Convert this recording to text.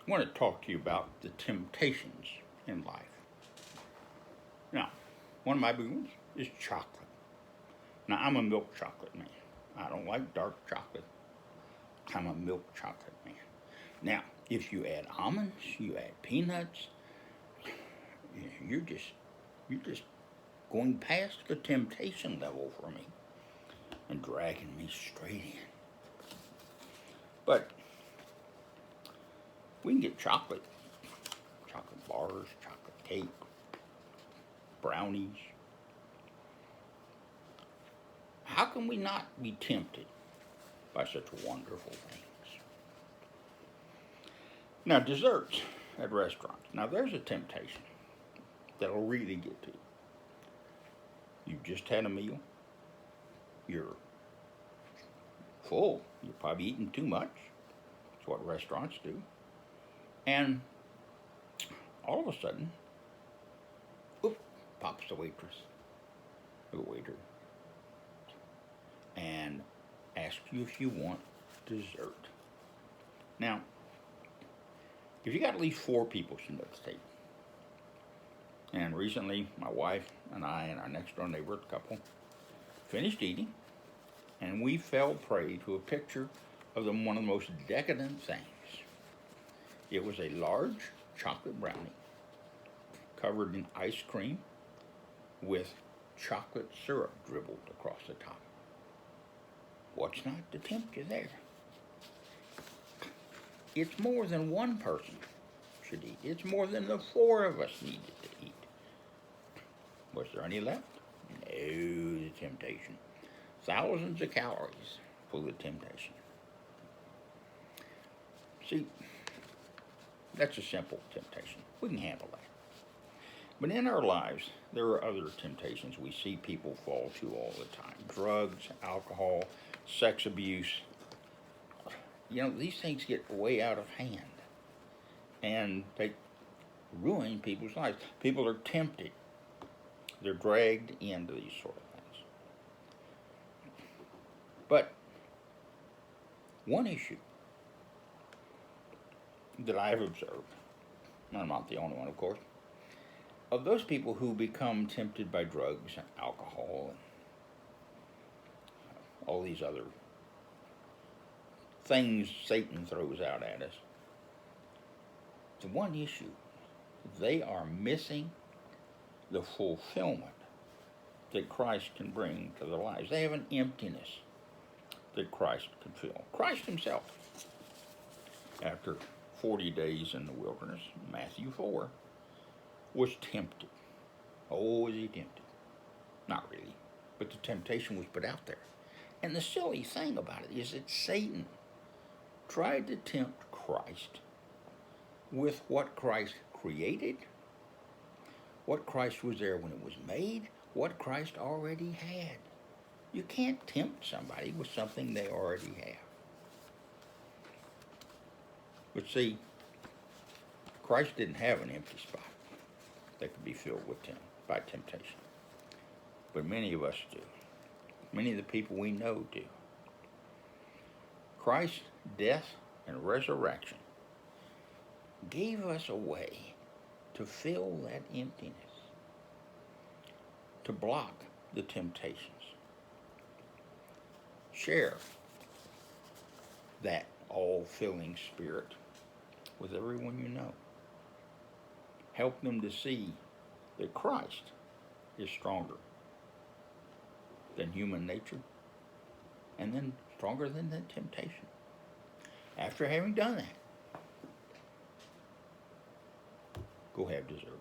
I want to talk to you about the temptations in life. Now, one of my big ones is chocolate. Now, I'm a milk chocolate man. I don't like dark chocolate. I'm a milk chocolate man. Now, if you add almonds, you add peanuts, you're just going past the temptation level for me and dragging me straight in. But we can get chocolate bars, chocolate cake, brownies. How can we not be tempted by such wonderful things? Now, desserts at restaurants. Now, there's a temptation that'll really get to you. You've just had a meal. You're full. You're probably eating too much. That's what restaurants do. And all of a sudden, whoop, pops the waitress, the waiter, and asks you if you want dessert. Now, if you got at least 4 people sitting at the table, and recently my wife and I and our next door neighbor, the couple, finished eating, and we fell prey to a picture of one of the most decadent things. It was a large chocolate brownie covered in ice cream with chocolate syrup dribbled across the top. What's not to tempt you there? It's more than one person should eat. It's more than the 4 of us needed to eat. Was there any left? No, the temptation. Thousands of calories full of temptation. See, that's a simple temptation. We can handle that. But in our lives, there are other temptations we see people fall to all the time. Drugs, alcohol, sex abuse. These things get way out of hand. And they ruin people's lives. People are tempted. They're dragged into these sort of things. But one issue that I've observed, and I'm not the only one, of course, of those people who become tempted by drugs and alcohol and all these other things Satan throws out at us, the one issue, they are missing the fulfillment that Christ can bring to their lives. They have an emptiness that Christ can fill. Christ himself, after 40 days in the wilderness, Matthew 4, was tempted. Oh, was he tempted? Not really, but the temptation was put out there. And the silly thing about it is that Satan tried to tempt Christ with what Christ created, what Christ was there when it was made, what Christ already had. You can't tempt somebody with something they already have. But see, Christ didn't have an empty spot that could be filled by temptation. But many of us do. Many of the people we know do. Christ's death and resurrection gave us a way to fill that emptiness, to block the temptations. Share that all-filling spirit with everyone you know. Help them to see that Christ is stronger than human nature and then stronger than the temptation. After having done that, go have dessert.